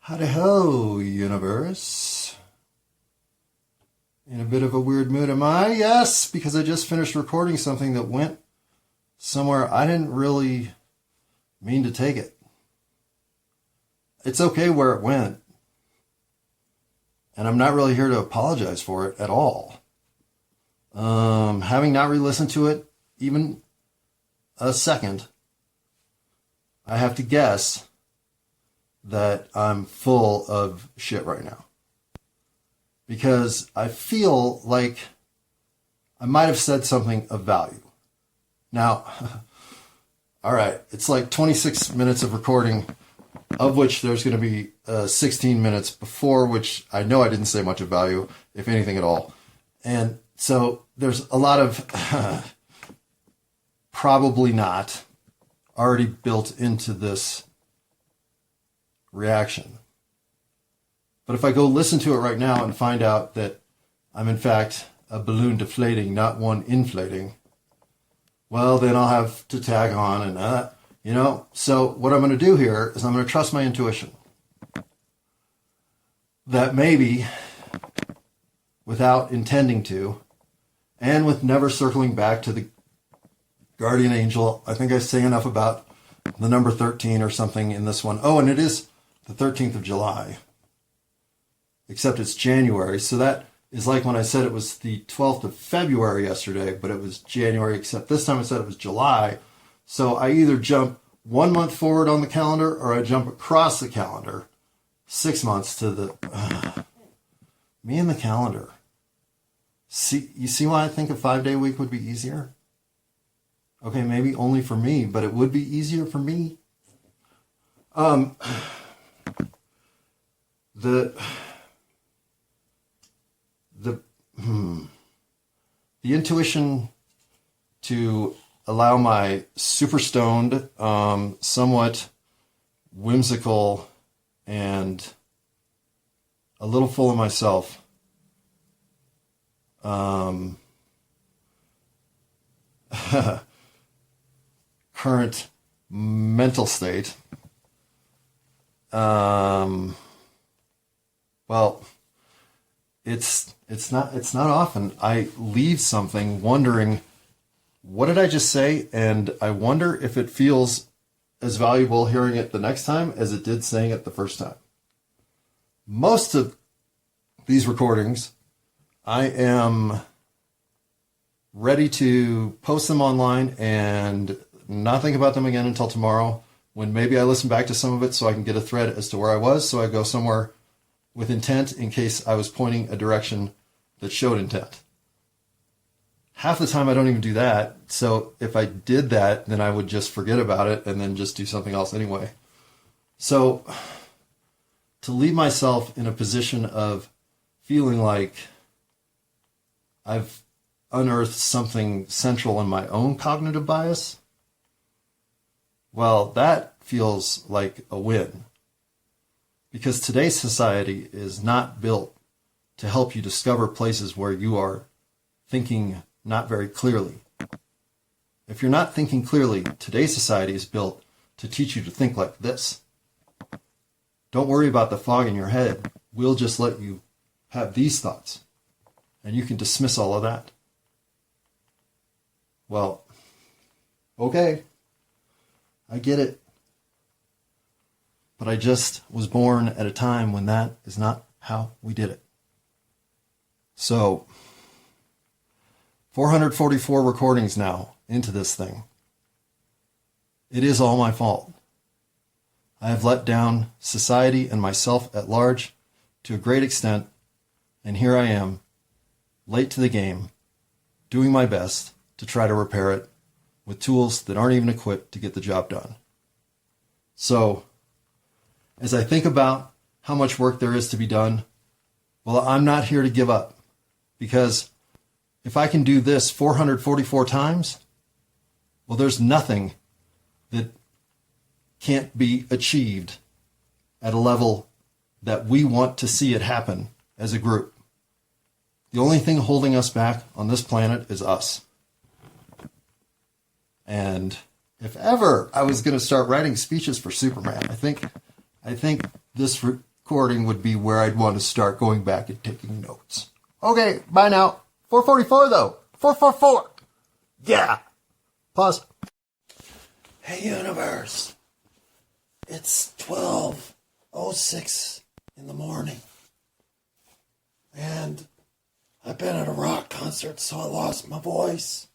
Howdy-ho, universe. In a bit of a weird mood, am I? Yes, because I just finished recording something that went somewhere I didn't really mean to take it. It's okay where it went. And I'm not really here to apologize for it at all. Having not re-listened to it even a second, I have to guess that I'm full of shit right now. Because I feel like I might have said something of value. Now, all right, it's like 26 minutes of recording, of which there's going to be 16 minutes before, which I know I didn't say much of value, if anything at all. And so there's a lot of probably not already built into this reaction. But if I go listen to it right now and find out that I'm in fact a balloon deflating, not one inflating, well, then I'll have to tag on and, So what I'm going to do here is I'm going to trust my intuition. That maybe, without intending to, and with never circling back to the guardian angel, I think I say enough about the number 13 or something in this one. Oh, and it is the 13th of July. Except it's January, so that is like when I said it was the 12th of February yesterday, but it was January, except this time I said it was July. So I either jump 1 month forward on the calendar or I jump across the calendar 6 months to the... me and the calendar. You see why I think a 5-day week would be easier? Okay, maybe only for me, but it would be easier for me. The intuition to allow my super stoned, somewhat whimsical, and a little full of myself, current mental state, well, it's not often I leave something wondering, what did I just say? And I wonder if it feels as valuable hearing it the next time as it did saying it the first time. Most of these recordings, I am ready to post them online and not think about them again until tomorrow, when maybe I listen back to some of it so I can get a thread as to where I was, so I go somewhere with intent in case I was pointing a direction that showed intent. Half the time I don't even do that, so if I did that, then I would just forget about it and then just do something else anyway. So to leave myself in a position of feeling like I've unearthed something central in my own cognitive bias, well, that feels like a win. Because today's society is not built to help you discover places where you are thinking not very clearly. If you're not thinking clearly, today's society is built to teach you to think like this. Don't worry about the fog in your head. We'll just let you have these thoughts, and you can dismiss all of that. Well, okay, I get it. But I just was born at a time when that is not how we did it. So, 444 recordings now into this thing. It is all my fault. I have let down society and myself at large to a great extent, and here I am, late to the game, doing my best to try to repair it with tools that aren't even equipped to get the job done. So, as I think about how much work there is to be done, well, I'm not here to give up, because if I can do this 444 times, well, there's nothing that can't be achieved at a level that we want to see it happen as a group. The only thing holding us back on this planet is us. And if ever I was going to start writing speeches for Superman, I think this recording would be where I'd want to start going back and taking notes. Okay, bye now. 4:44 though. 4:44. Yeah. Pause. Hey universe. It's 12:06 in the morning. And I've been at a rock concert, so I lost my voice.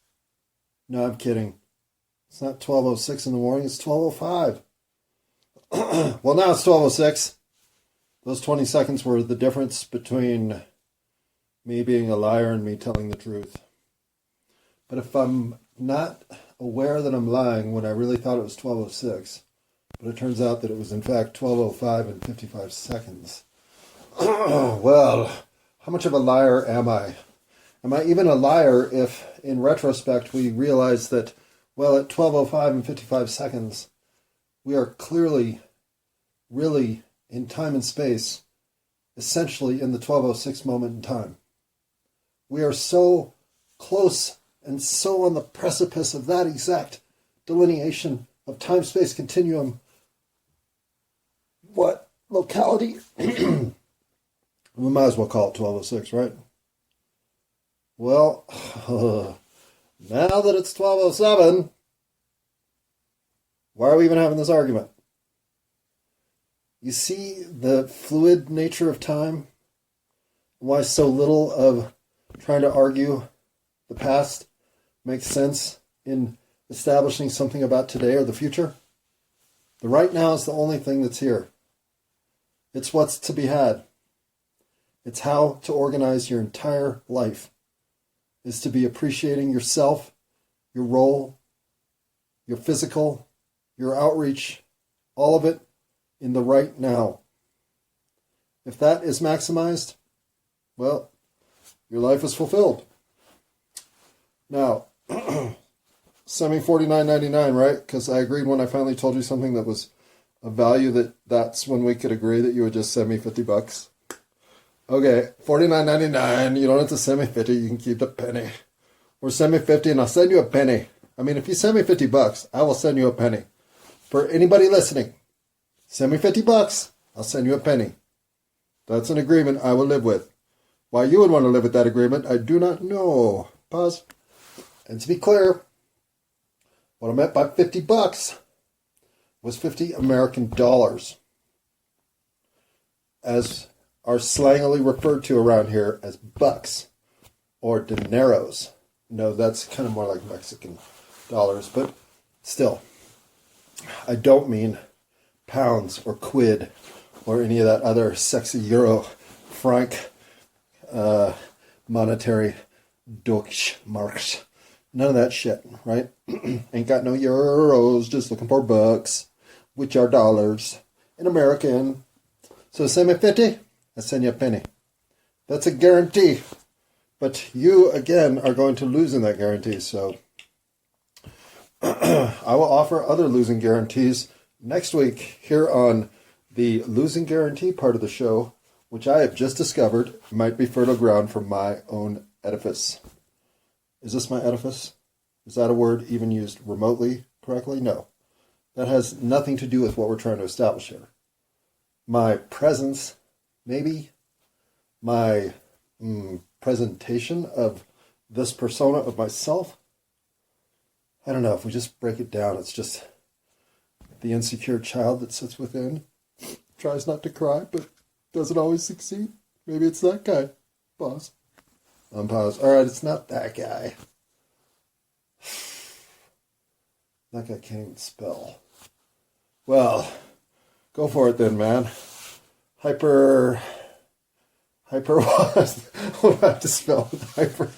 No, I'm kidding. It's not 12:06 in the morning, it's 12:05. Well, now it's 12:06. Those 20 seconds were the difference between me being a liar and me telling the truth. But if I'm not aware that I'm lying when I really thought it was 12:06, but it turns out that it was in fact 12:05 and 55 seconds. Well, how much of a liar am I? Am I even a liar if, in retrospect, we realize that, well, at 12:05 and 55 seconds, we are clearly, really, in time and space, essentially in the 12:06 moment in time. We are so close and so on the precipice of that exact delineation of time-space continuum. What locality? We might as well call it 12:06, right? Well, now that it's 12:07, why are we even having this argument? You see the fluid nature of time? Why so little of trying to argue the past makes sense in establishing something about today or the future? The right now is the only thing that's here. It's what's to be had. It's how to organize your entire life, is to be appreciating yourself, your role, your physical, your outreach, all of it in the right now. If that is maximized, well, your life is fulfilled. Now, send me $49.99, right? Because I agreed when I finally told you something that was a value that's when we could agree that you would just send me $50. Okay, $49.99. You don't have to send me 50. You can keep the penny. Or send me 50 and I'll send you a penny. I mean, if you send me $50, I will send you a penny. For anybody listening, send me $50. I'll send you a penny. That's an agreement I will live with. Why you would want to live with that agreement, I do not know. Pause. And to be clear, what I meant by $50 was 50 American dollars, as are slangily referred to around here as bucks or dineros. No, that's kind of more like Mexican dollars, but still, I don't mean pounds or quid or any of that other sexy euro, franc, monetary Deutschmarks. None of that shit, right? Ain't got no euros, just looking for bucks, which are dollars in American. So send me 50, I send you a penny. That's a guarantee. But you, again, are going to lose in that guarantee. So I will offer other losing guarantees next week here on the losing guarantee part of the show, which I have just discovered might be fertile ground for my own edifice. Is this my edifice? Is that a word even used remotely correctly? No. That has nothing to do with what we're trying to establish here. My presence, maybe, my presentation of this persona of myself, I don't know, if we just break it down, it's just the insecure child that sits within, tries not to cry, but doesn't always succeed. Maybe it's that guy. Pause. Unpause. All right, it's not that guy. That guy can't even spell. Well, go for it then, man. Hyper what? What do I have to spell with hyper?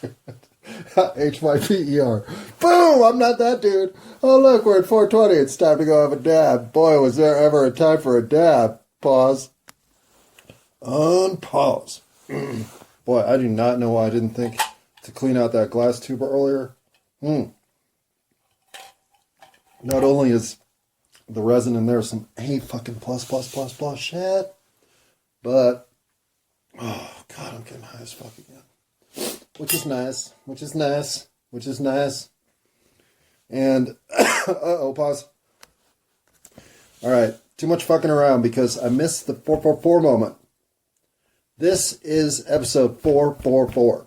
Hyper. Boom! I'm not that dude. Oh, look, we're at 4:20. It's time to go have a dab. Boy, was there ever a time for a dab. Pause. Unpause. Boy, I do not know why I didn't think to clean out that glass tuber earlier. Not only is the resin in there some A+++ shit, but, oh, God, I'm getting high as fuck again. Which is nice. And, uh-oh, pause. All right, too much fucking around because I missed the 444 moment. This is episode 444.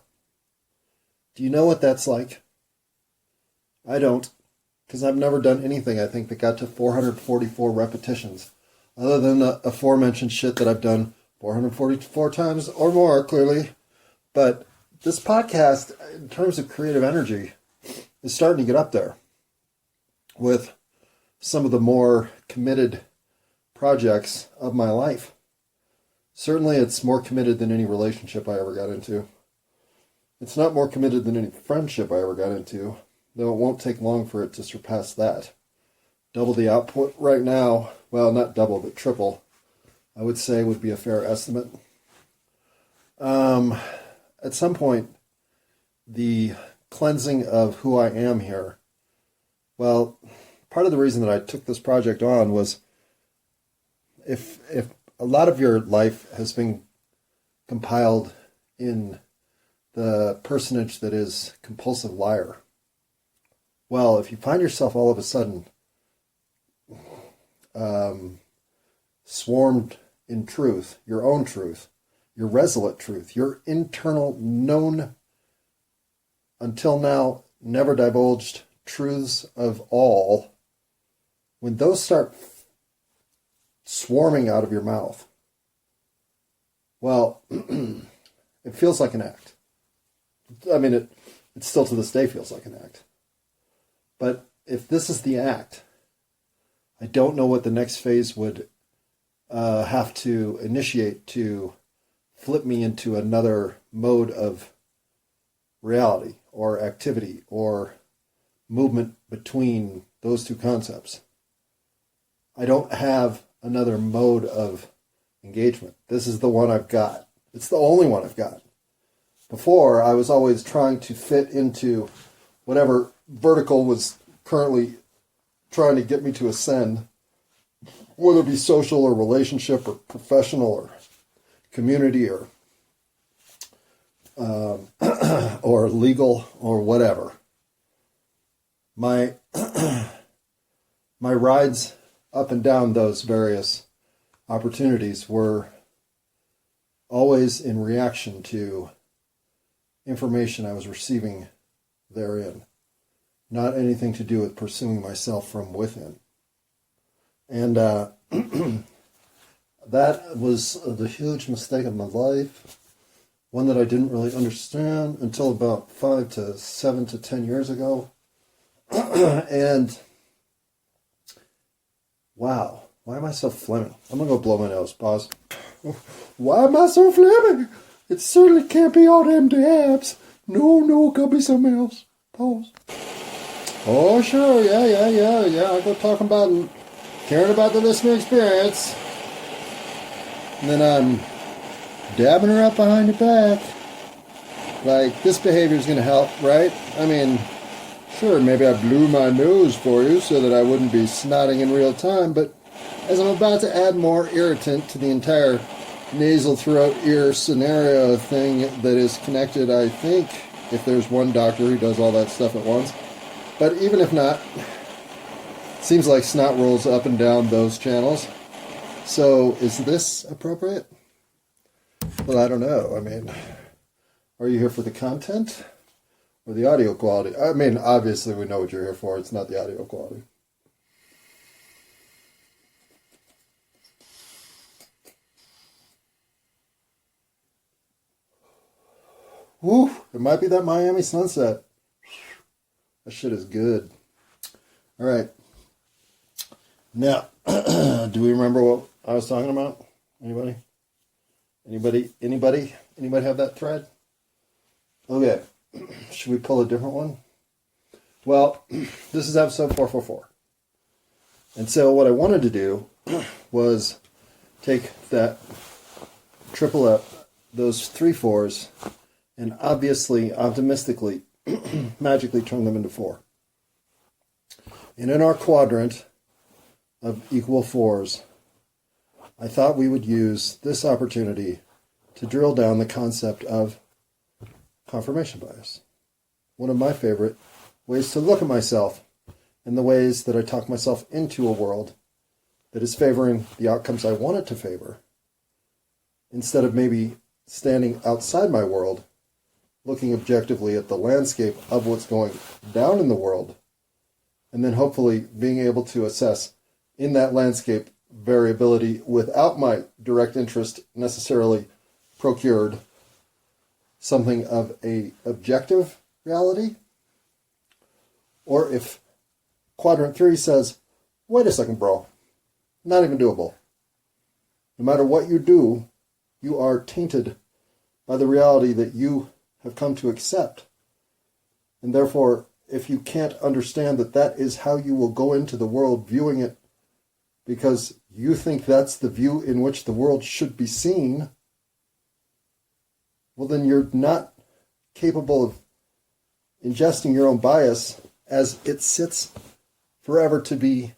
Do you know what that's like? I don't, because I've never done anything, I think, that got to 444 repetitions, other than the aforementioned shit that I've done 444 times or more, clearly. But this podcast, in terms of creative energy, is starting to get up there with some of the more committed projects of my life. Certainly it's more committed than any relationship I ever got into. It's not more committed than any friendship I ever got into, though it won't take long for it to surpass that. Double the output right now, well, not double, but triple, I would say would be a fair estimate. At some point, the cleansing of who I am here, well, part of the reason that I took this project on was if a lot of your life has been compiled in the personage that is compulsive liar. Well, if you find yourself all of a sudden swarmed in truth, your own truth, your resolute truth, your internal known, until now, never divulged truths of all, when those start swarming out of your mouth, well, it feels like an act. I mean, it still to this day feels like an act. But if this is the act, I don't know what the next phase would have to initiate to flip me into another mode of reality or activity or movement between those two concepts. I don't have another mode of engagement. This is the one I've got. It's the only one I've got. Before, I was always trying to fit into whatever vertical was currently trying to get me to ascend, whether it be social or relationship or professional or community or or legal or whatever. My rides up and down those various opportunities were always in reaction to information I was receiving therein, not anything to do with pursuing myself from within. And that was the huge mistake of my life, one that I didn't really understand until about 5 to 7 to 10 years ago. And wow, why am I so phlegmy? I'm going to go blow my nose. Pause. Why am I so phlegmy? It certainly can't be all them dabs. No, it could be something else. Pause. Oh, sure, yeah. I go talking about caring about the listener experience. And then I'm dabbing her up behind the back. Like, this behavior is going to help, right? I mean, sure, maybe I blew my nose for you so that I wouldn't be snotting in real time, but as I'm about to add more irritant to the entire nasal throat ear scenario thing that is connected, I think, if there's one doctor who does all that stuff at once. But even if not, it seems like snot rolls up and down those channels. So is this appropriate? Well, I don't know. I mean, are you here for the content or the audio quality? I mean, obviously we know what you're here for. It's not the audio quality. Woo, it might be that Miami sunset. That shit is good. All right. Now, do we remember what I was talking about? Anybody? Anybody have that thread? Okay. Should we pull a different one? Well, this is episode 444. And so what I wanted to do was take that triple up, those 3 4s, and obviously, optimistically, magically turn them into 4. And in our quadrant of equal 4s, I thought we would use this opportunity to drill down the concept of confirmation bias. One of my favorite ways to look at myself and the ways that I talk myself into a world that is favoring the outcomes I want it to favor, instead of maybe standing outside my world, looking objectively at the landscape of what's going down in the world, and then hopefully being able to assess in that landscape variability without my direct interest necessarily procured something of a objective reality. Or if quadrant 3 says, wait a second, bro, not even doable. No matter what you do, you are tainted by the reality that you have come to accept. And therefore, if you can't understand that that is how you will go into the world viewing it because you think that's the view in which the world should be seen, well, then you're not capable of ingesting your own bias as it sits forever to be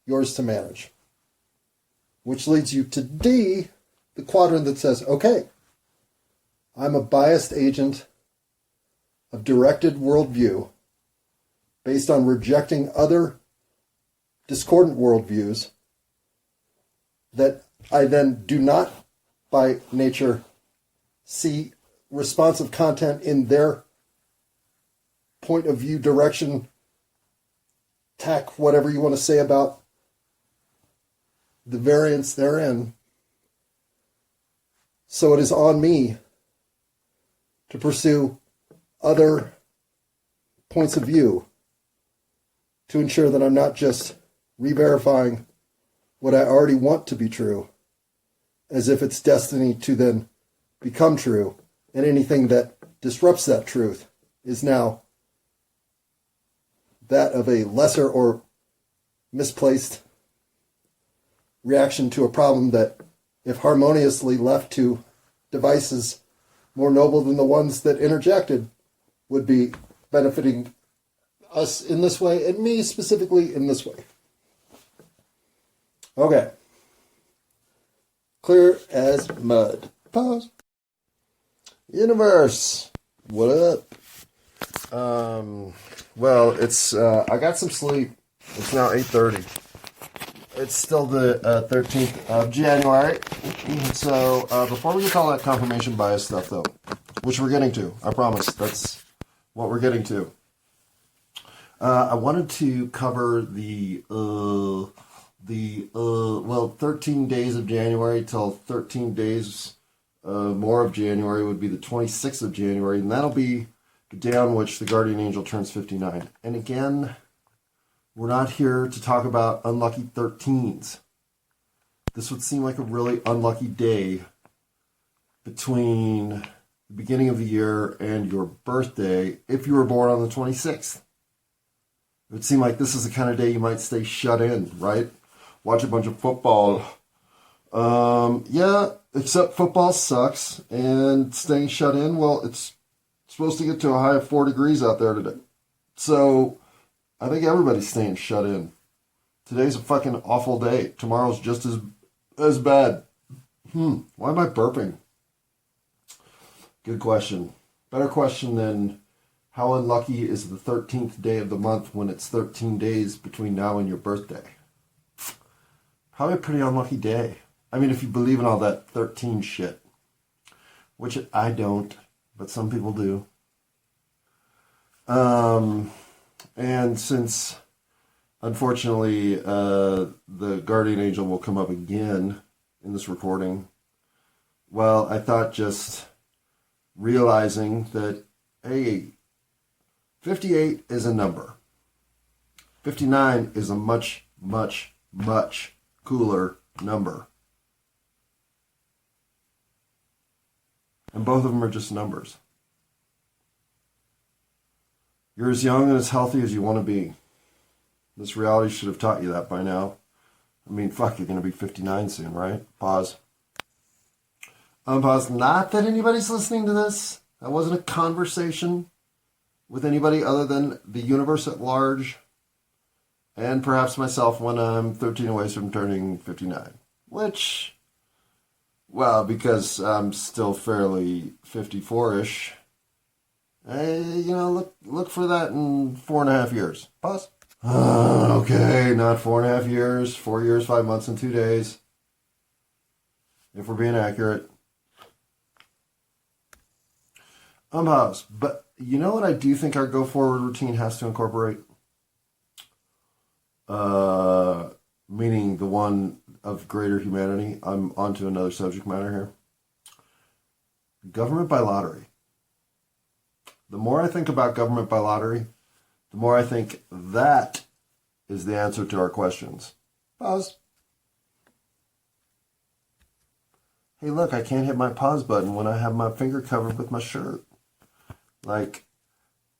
yours to manage. Which leads you to D, the quadrant that says, okay, I'm a biased agent of directed worldview based on rejecting other discordant worldviews that I then do not, by nature, see responsive content in their point of view, direction, tack, whatever you want to say about the variance therein. So it is on me to pursue other points of view to ensure that I'm not just re-verifying what I already want to be true as if it's destiny to then become true, and anything that disrupts that truth is now that of a lesser or misplaced reaction to a problem that, if harmoniously left to devices more noble than the ones that interjected, would be benefiting us in this way, and me specifically in this way. Okay. Clear as mud. Pause. Universe. What up? Well, it's I got some sleep. It's now 8:30. It's still the 13th of January. So before we get to all that confirmation bias stuff, though, which we're getting to, I promise, that's what we're getting to. I wanted to cover the 13 days of January till 13 days more of January would be the 26th of January, and that'll be the day on which the guardian angel turns 59. And again, we're not here to talk about unlucky 13s. This would seem like a really unlucky day between the beginning of the year and your birthday if you were born on the 26th. It would seem like this is the kind of day you might stay shut in, right? Watch a bunch of football. Yeah, except football sucks, and staying shut in, well, it's supposed to get to a high of 4 degrees out there today. So I think everybody's staying shut in. Today's a fucking awful day. Tomorrow's just as bad. Why am I burping? Good question. Better question than how unlucky is the 13th day of the month when it's 13 days between now and your birthday? Probably a pretty unlucky day. I mean, if you believe in all that 13 shit. Which I don't, but some people do. And since, unfortunately, the guardian angel will come up again in this recording, well, I thought just realizing that, hey, 58 is a number. 59 is a much, much, much cooler number. And both of them are just numbers. You're as young and as healthy as you want to be. This reality should have taught you that by now. I mean, fuck, you're going to be 59 soon, right? Pause. Unpause. Not that anybody's listening to this. That wasn't a conversation with anybody other than the universe at large, and perhaps myself when I'm 13 away from turning 59. Which, well, because I'm still fairly 54-ish, look for that in 4.5 years. Pause. Okay, not 4.5 years, 4 years, 5 months, and 2 days. If we're being accurate. Unpause. But you know what I do think our go forward routine has to incorporate? Meaning the one of greater humanity. I'm onto another subject matter here. Government by lottery. The more I think about government by lottery, the more I think that is the answer to our questions. Pause. Hey, look, I can't hit my pause button when I have my finger covered with my shirt. Like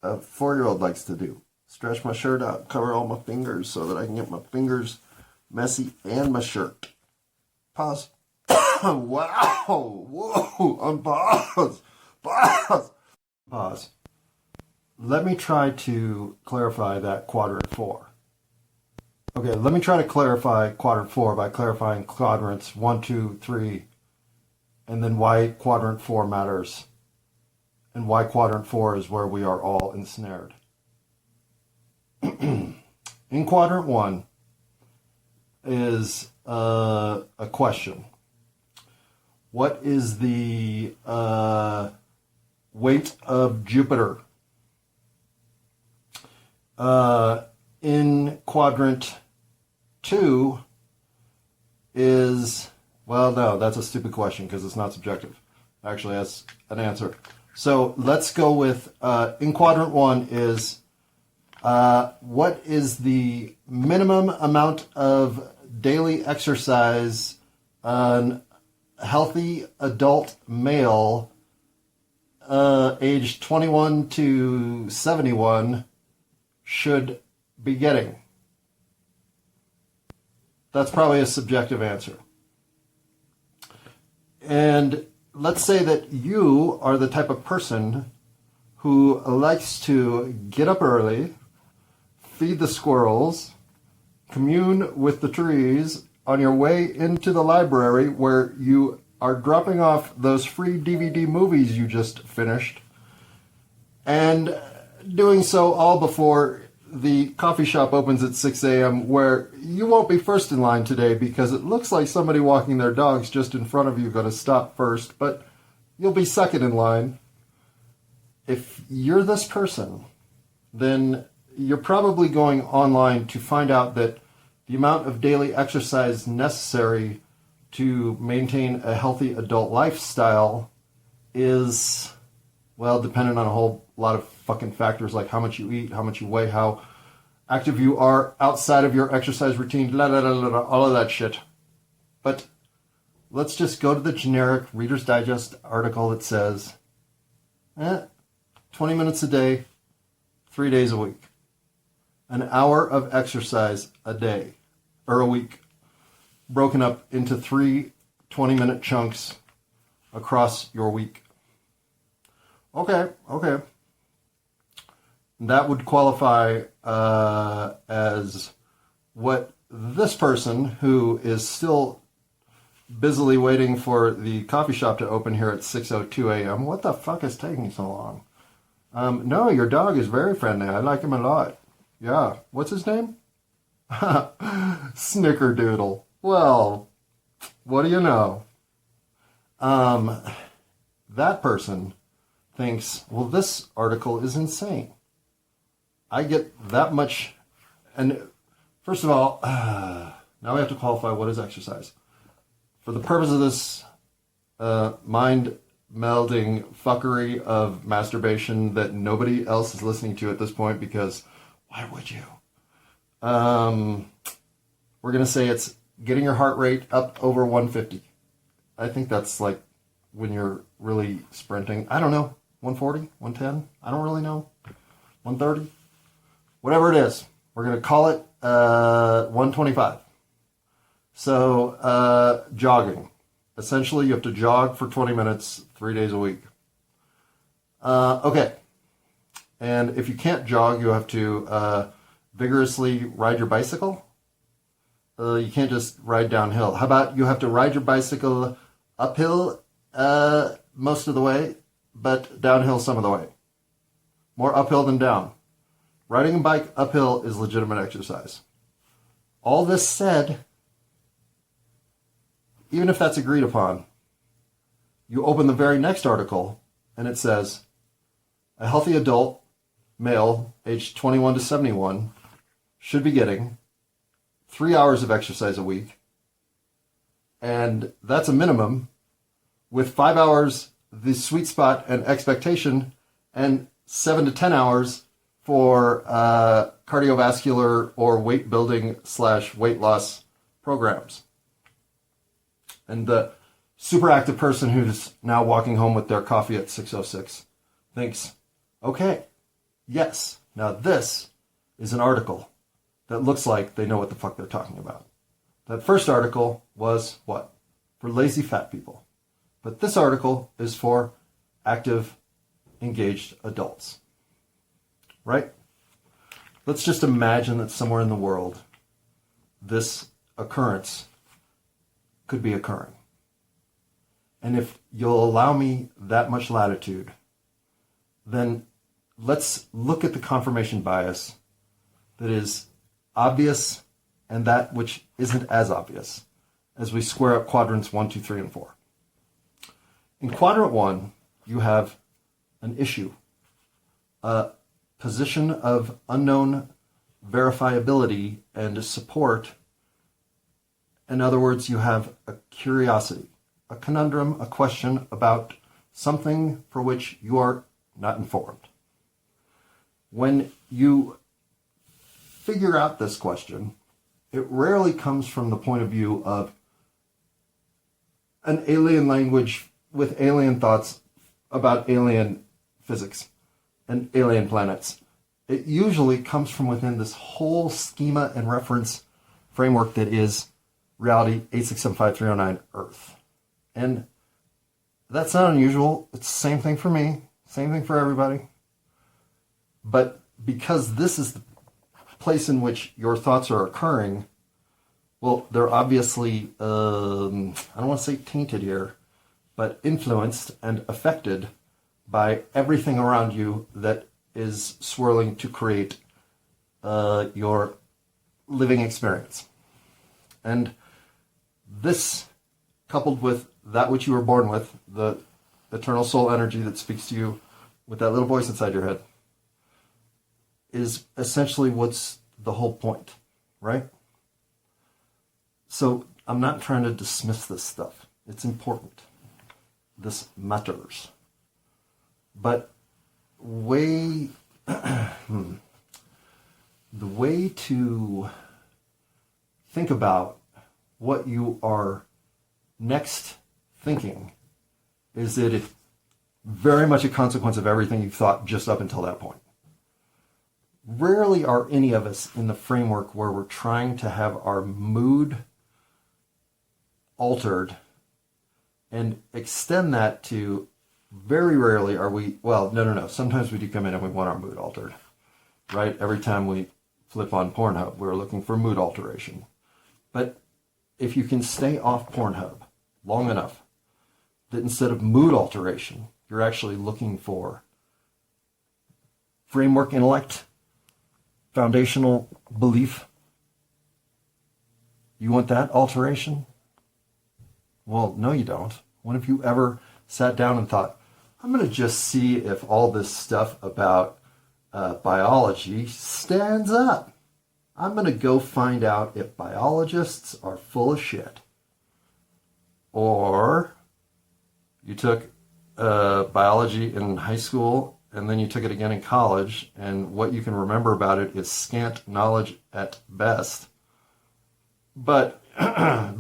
a 4-year-old likes to do. Stretch my shirt out, cover all my fingers so that I can get my fingers messy and my shirt. Pause. Wow. Whoa. Unpause. Pause. Pause. Let me try to clarify that quadrant 4. Okay, let me try to clarify quadrant 4 by clarifying quadrants 1, 2, 3, and then why quadrant 4 matters, and why quadrant 4 is where we are all ensnared. In quadrant 1 is a question. What is the weight of Jupiter? In quadrant 2 is, well, no, that's a stupid question because it's not subjective. Actually, that's an answer. So let's go with, in quadrant 1 is, what is the minimum amount of daily exercise an healthy adult male aged 21 to 71 should be getting? That's probably a subjective answer. And let's say that you are the type of person who likes to get up early, feed the squirrels, commune with the trees on your way into the library where you are dropping off those free DVD movies you just finished, and doing so all before the coffee shop opens at 6 a.m. where you won't be first in line today because it looks like somebody walking their dogs just in front of you going to stop first, but you'll be second in line. If you're this person, then you're probably going online to find out that the amount of daily exercise necessary to maintain a healthy adult lifestyle is, well, dependent on a whole lot of fucking factors like how much you eat, how much you weigh, how active you are outside of your exercise routine, all of that shit. But let's just go to the generic Reader's Digest article that says 20 minutes a day, 3 days a week. An hour of exercise a day, or a week, broken up into 3 20-minute chunks across your week. Okay. That would qualify as what this person, who is still busily waiting for the coffee shop to open here at 6:02 a.m. What the fuck is taking so long? No, your dog is very friendly. I like him a lot. Yeah. What's his name? Snickerdoodle. Well, what do you know? That person thinks, well, this article is insane. I get that much. And first of all, now we have to qualify what is exercise. For the purpose of this mind melding fuckery of masturbation that nobody else is listening to at this point, because why would you? We're going to say it's getting your heart rate up over 150. I think that's like when you're really sprinting. I don't know, 140, 110? I don't really know. 130? Whatever it is, we're going to call it 125. So, jogging. Essentially, you have to jog for 20 minutes, 3 days a week. Okay. And if you can't jog, you have to vigorously ride your bicycle. You can't just ride downhill. How about you have to ride your bicycle uphill most of the way, but downhill some of the way. More uphill than down. riding a bike uphill is legitimate exercise. All this said, even if that's agreed upon, you open the very next article and it says, a healthy adult male aged 21 to 71 should be getting 3 hours of exercise a week. And that's a minimum, with 5 hours the sweet spot and expectation, and 7 to 10 hours for cardiovascular or weight building / weight loss programs. And the super active person who's now walking home with their coffee at 6:06 thinks, okay, yes, now this is an article that looks like they know what the fuck they're talking about. That first article was what? For lazy fat people. But this article is for active, engaged adults. Right? Let's just imagine that somewhere in the world this occurrence could be occurring. And if you'll allow me that much latitude, then let's look at the confirmation bias that is obvious and that which isn't as obvious as we square up quadrants 1, 2, 3, and 4. In quadrant 1, you have an issue, a position of unknown verifiability and support. In other words, you have a curiosity, a conundrum, a question about something for which you are not informed. When you figure out this question, it rarely comes from the point of view of an alien language with alien thoughts about alien physics and alien planets. It usually comes from within this whole schema and reference framework that is reality 8675309 Earth. And that's not unusual. It's the same thing for me, same thing for everybody. But because this is the place in which your thoughts are occurring, well, they're obviously, I don't want to say tainted here, but influenced and affected by everything around you that is swirling to create your living experience. And this, coupled with that which you were born with, the eternal soul energy that speaks to you with that little voice inside your head, is essentially what's the whole point, right? So I'm not trying to dismiss this stuff. It's important. This matters. But the way to think about what you are next thinking is that it's very much a consequence of everything you've thought just up until that point. Rarely are any of us in the framework where we're trying to have our mood altered and extend that to, very rarely are we, well, no. Sometimes we do come in and we want our mood altered, right? Every time we flip on Pornhub, we're looking for mood alteration. But if you can stay off Pornhub long enough, that instead of mood alteration, you're actually looking for framework intellect, foundational belief. You want that alteration? Well, no, you don't. When have you ever sat down and thought, I'm going to just see if all this stuff about biology stands up. I'm going to go find out if biologists are full of shit. Or you took biology in high school and then you took it again in college, and what you can remember about it is scant knowledge at best. But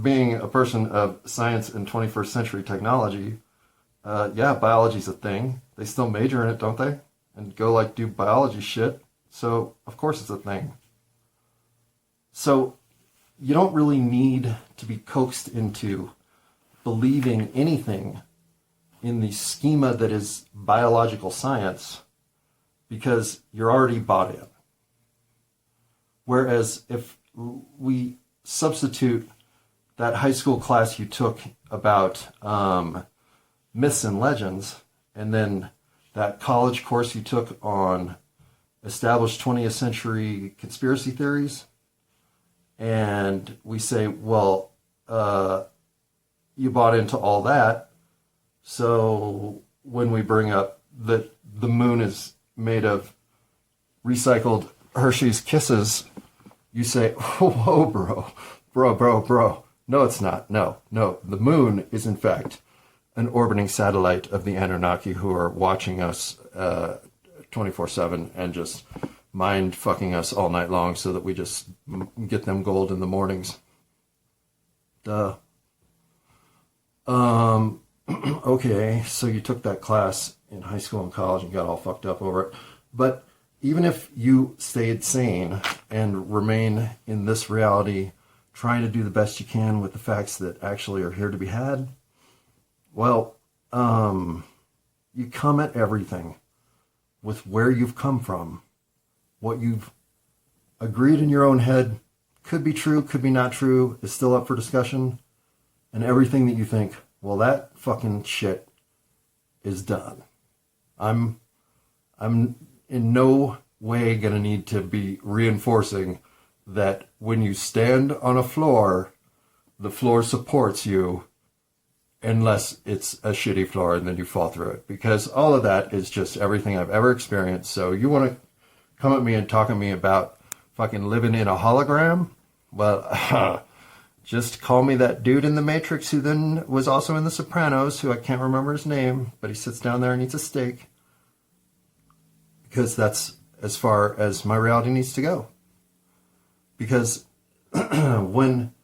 being a person of science and 21st century technology, yeah, biology's a thing. They still major in it, don't they? And go do biology shit. So, of course it's a thing. So, you don't really need to be coaxed into believing anything in the schema that is biological science, because you're already bought in. Whereas if we substitute that high school class you took about myths and legends, and then that college course you took on established 20th century conspiracy theories, and we say, well, you bought into all that, so when we bring up that the moon is made of recycled Hershey's Kisses, you say, whoa, bro. No, it's not. No. The moon is, in fact, an orbiting satellite of the Anunnaki who are watching us 24/7 and just mind fucking us all night long so that we just get them gold in the mornings. Duh. Okay, so you took that class in high school and college and got all fucked up over it. But even if you stayed sane and remain in this reality, trying to do the best you can with the facts that actually are here to be had, well, you come at everything with where you've come from. What you've agreed in your own head could be true, could be not true, is still up for discussion. And everything that you think, well, that fucking shit is done. I'm in no way going to need to be reinforcing that when you stand on a floor, the floor supports you unless it's a shitty floor and then you fall through it. Because all of that is just everything I've ever experienced. So you want to come at me and talk at me about fucking living in a hologram? Well, just call me that dude in The Matrix who then was also in The Sopranos, who I can't remember his name, but he sits down there and eats a steak. Because that's as far as my reality needs to go. Because when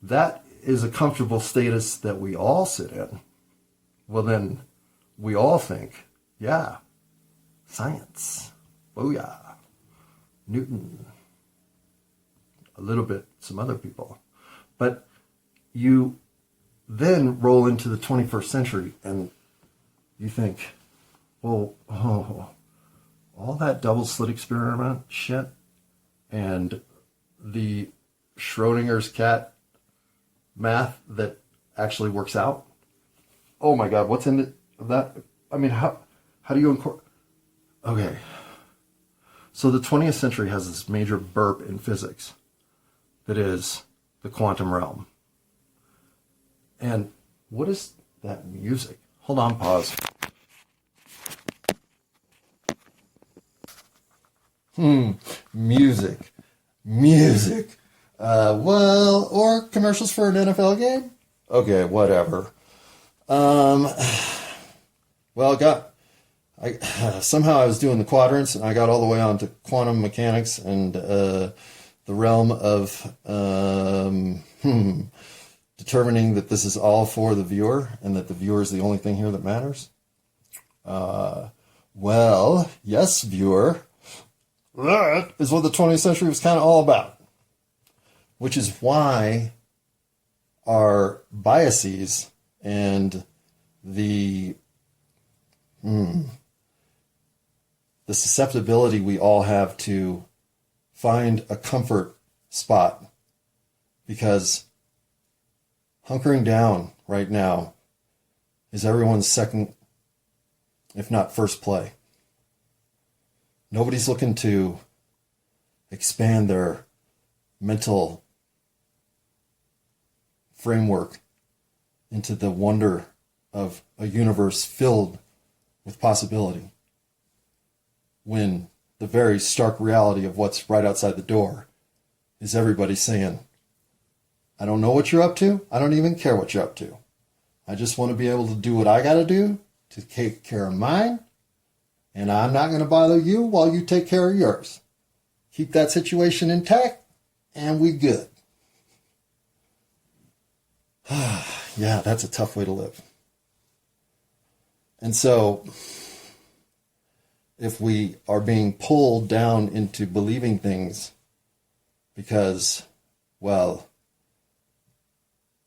that is a comfortable status that we all sit in, well then we all think, yeah, science, booyah, Newton, a little bit, some other people. But you then roll into the 21st century and you think, well, all that double slit experiment shit and the Schrodinger's cat math that actually works out. Oh my God, what's in that? I mean, how do you incorporate? Okay. So the 20th century has this major burp in physics that is the quantum realm. And what is that music? Hold on, pause. Music. Well, or commercials for an NFL game? Okay, whatever. Well, somehow I was doing the quadrants and I got all the way on to quantum mechanics and the realm of determining that this is all for the viewer and that the viewer is the only thing here that matters. Well, yes, viewer. That is what the 20th century was kind of all about. Which is why our biases and the susceptibility we all have to find a comfort spot, because hunkering down right now is everyone's second, if not first play. Nobody's looking to expand their mental framework into the wonder of a universe filled with possibility, when the very stark reality of what's right outside the door is everybody saying, I don't know what you're up to. I don't even care what you're up to. I just want to be able to do what I got to do to take care of mine. And I'm not going to bother you while you take care of yours. Keep that situation intact and we good. Yeah, that's a tough way to live. And so, if we are being pulled down into believing things because, well,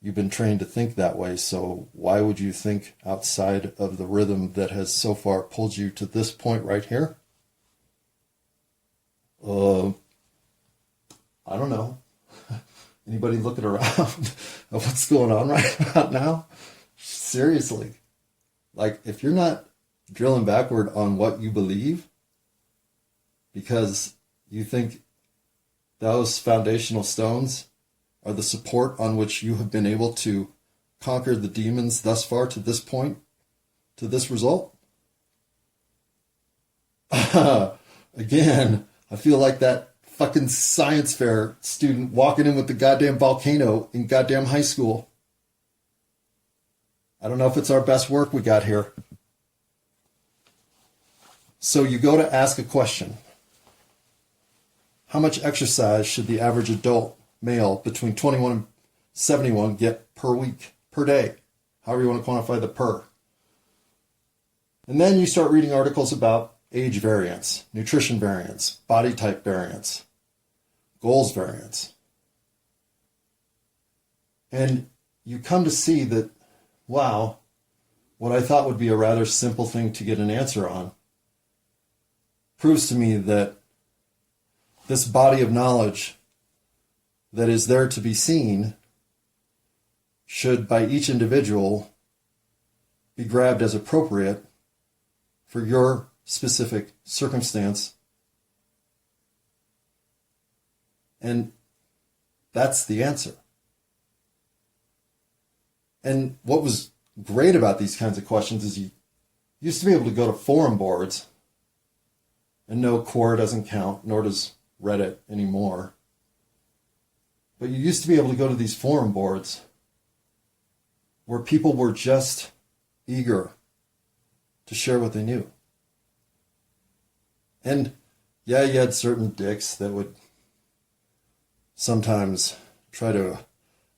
you've been trained to think that way, so why would you think outside of the rhythm that has so far pulled you to this point right here? I don't know. Anybody looking around at what's going on right about now? Seriously. Like, if you're not drilling backward on what you believe, because you think those foundational stones are the support on which you have been able to conquer the demons thus far to this point, to this result? Again, I feel like that fucking science fair student walking in with the goddamn volcano in goddamn high school. I don't know if it's our best work we got here. So you go to ask a question. How much exercise should the average adult male between 21 and 71 get per week, per day? However you want to quantify the per. And then you start reading articles about age variance, nutrition variance, body type variance, goals variance. And you come to see that, wow, what I thought would be a rather simple thing to get an answer on proves to me that this body of knowledge that is there to be seen should, by each individual, be grabbed as appropriate for your specific circumstance. And that's the answer. And what was great about these kinds of questions is you used to be able to go to forum boards, and no, Quora doesn't count, nor does Reddit anymore. But you used to be able to go to these forum boards where people were just eager to share what they knew. And yeah, you had certain dicks that would sometimes try to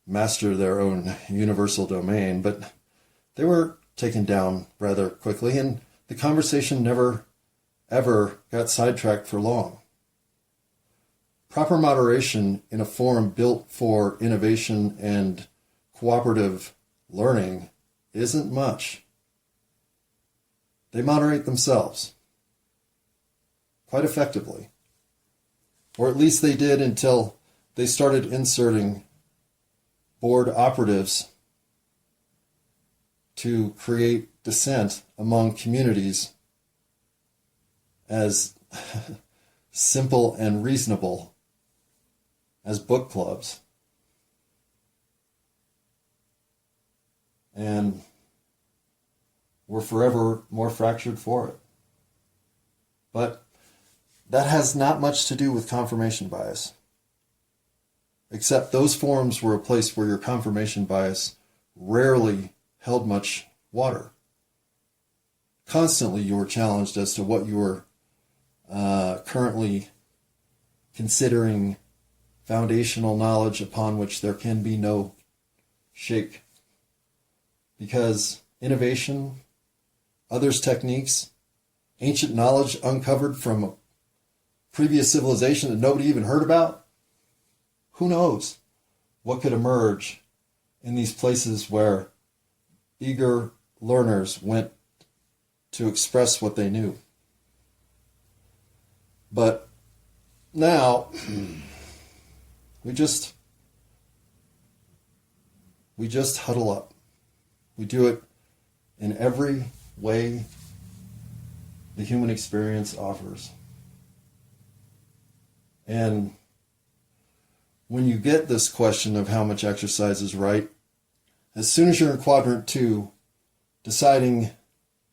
master their own universal domain, but they were taken down rather quickly, and the conversation never, ever got sidetracked for long. Proper moderation in a forum built for innovation and cooperative learning isn't much. They moderate themselves quite effectively. Or at least they did until they started inserting board operatives to create dissent among communities as simple and reasonable as book clubs. And we're forever more fractured for it. But that has not much to do with confirmation bias. Except those forums were a place where your confirmation bias rarely held much water. Constantly you were challenged as to what you were currently considering foundational knowledge upon which there can be no shake. Because innovation, others' techniques, ancient knowledge uncovered from a previous civilization that nobody even heard about, who knows what could emerge in these places where eager learners went to express what they knew. But now, we just huddle up. We do it in every way the human experience offers. And when you get this question of how much exercise is right, as soon as you're in quadrant 2, deciding,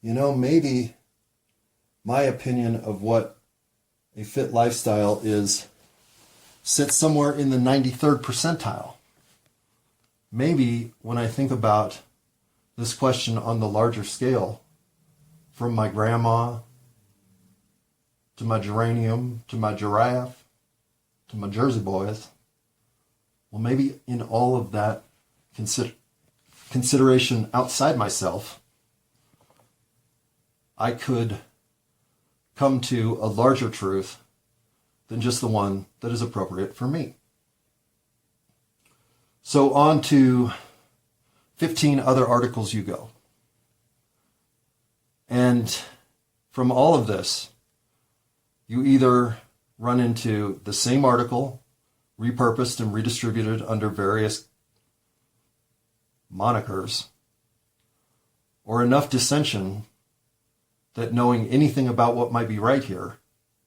maybe my opinion of what a fit lifestyle is sits somewhere in the 93rd percentile. Maybe when I think about this question on the larger scale, from my grandma to my geranium to my giraffe to my Jersey boys, well, maybe in all of that consideration outside myself, I could come to a larger truth than just the one that is appropriate for me. So on to 15 other articles you go. And from all of this, you either run into the same article, repurposed and redistributed under various monikers, or enough dissension that knowing anything about what might be right here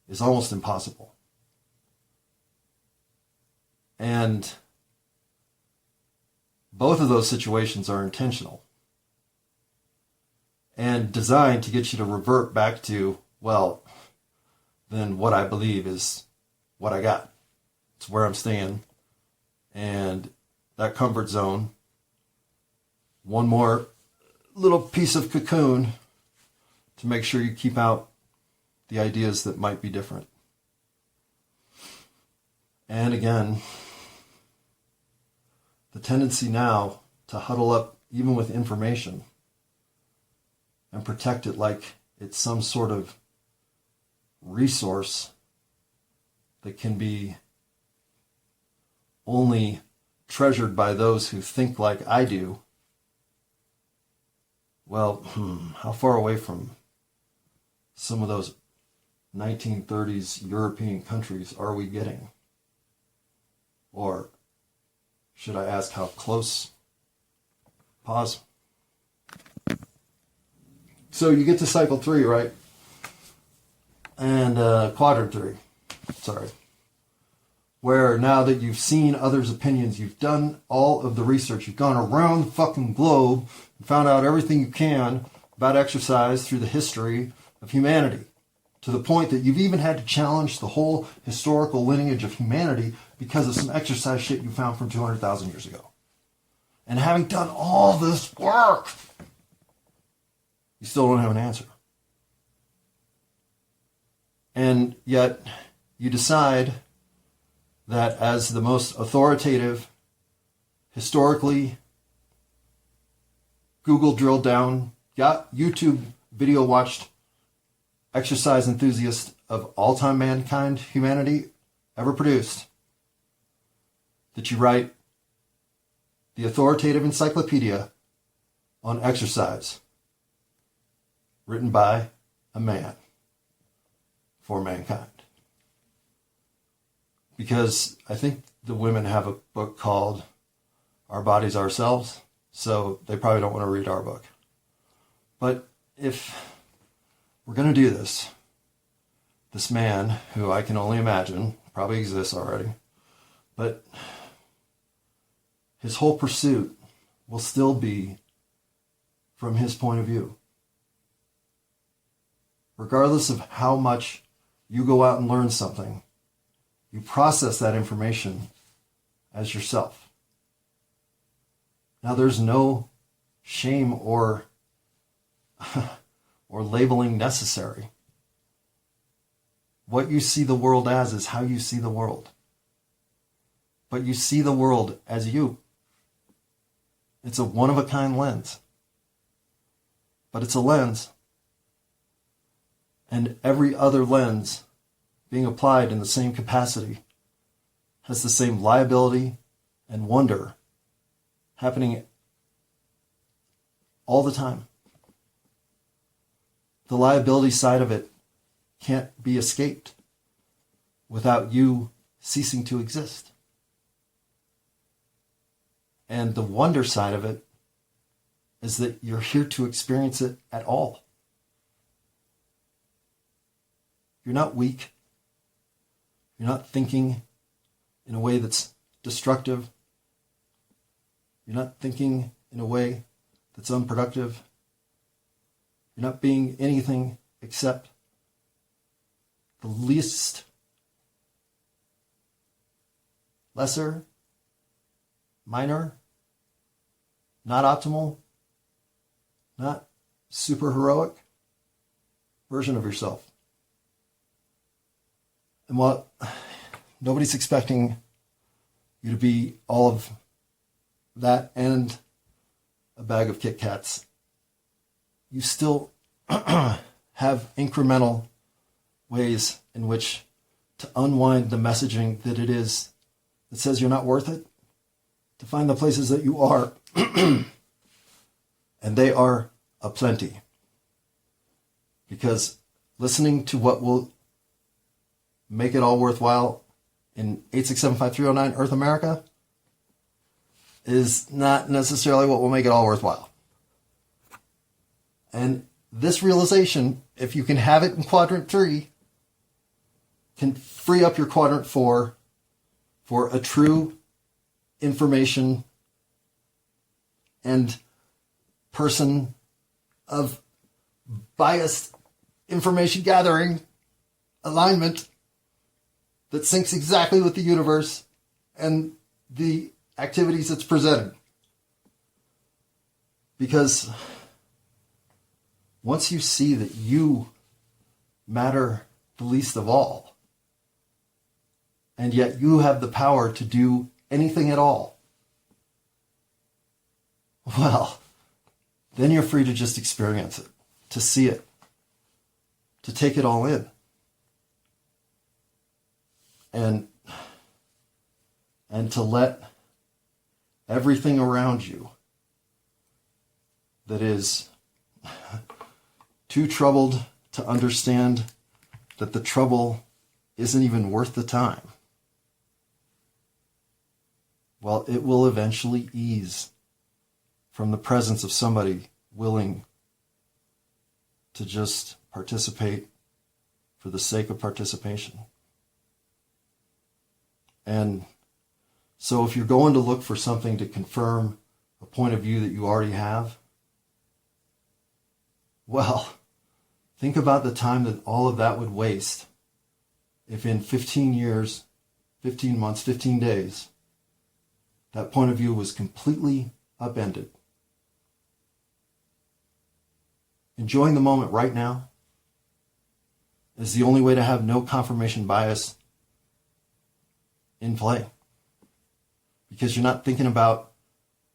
is almost impossible. And both of those situations are intentional and designed to get you to revert back to, well, then what I believe is what I got. It's where I'm staying. And that comfort zone, one more little piece of cocoon to make sure you keep out the ideas that might be different. And again, the tendency now to huddle up even with information and protect it like it's some sort of resource that can be only treasured by those who think like I do. Well, how far away from some of those 1930s European countries are we getting? Or should I ask how close? Pause. So you get to cycle 3, right? And quadrant 3, sorry. Where now that you've seen others' opinions, you've done all of the research, you've gone around the fucking globe and found out everything you can about exercise through the history of humanity, to the point that you've even had to challenge the whole historical lineage of humanity because of some exercise shit you found from 200,000 years ago. And having done all this work, you still don't have an answer. And yet you decide that as the most authoritative, historically, Google drilled down, YouTube video watched exercise enthusiast of all time mankind, humanity ever produced, that you write the authoritative encyclopedia on exercise, written by a man for mankind. Because I think the women have a book called Our Bodies Ourselves, so they probably don't want to read our book. But if we're going to do this, this man, who I can only imagine, probably exists already, but his whole pursuit will still be from his point of view. Regardless of how much you go out and learn something, you process that information as yourself. Now, there's no shame or labeling necessary. What you see the world as is how you see the world. But you see the world as you. It's a one-of-a-kind lens. But it's a lens. And every other lens being applied in the same capacity has the same liability and wonder happening all the time. The liability side of it can't be escaped without you ceasing to exist. And the wonder side of it is that you're here to experience it at all. You're not weak. You're not thinking in a way that's destructive. You're not thinking in a way that's unproductive. You're not being anything except the least, lesser, minor, not optimal, not super heroic version of yourself. And while nobody's expecting you to be all of that and a bag of Kit Kats, you still have incremental ways in which to unwind the messaging that it is that says you're not worth it, to find the places that you are, and they are aplenty. Because listening to what will make it all worthwhile in 8675309 Earth America is not necessarily what will make it all worthwhile. And this realization, if you can have it in quadrant 3, can free up your quadrant 4 for a true information and person of biased information gathering alignment that syncs exactly with the universe and the activities it's presented. Because once you see that you matter the least of all, and yet you have the power to do anything at all, well, then you're free to just experience it, to see it, to take it all in. And to let everything around you that is too troubled to understand that the trouble isn't even worth the time, well, it will eventually ease from the presence of somebody willing to just participate for the sake of participation. And so if you're going to look for something to confirm a point of view that you already have, well, think about the time that all of that would waste if in 15 years, 15 months, 15 days, that point of view was completely upended. Enjoying the moment right now is the only way to have no confirmation bias in play. Because you're not thinking about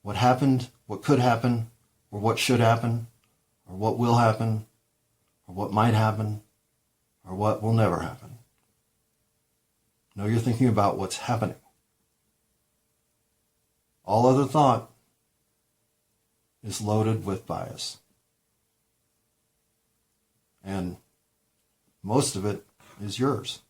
what happened, what could happen, or what should happen, or what will happen, or what might happen, or what will never happen. No, you're thinking about what's happening. All other thought is loaded with bias. And most of it is yours.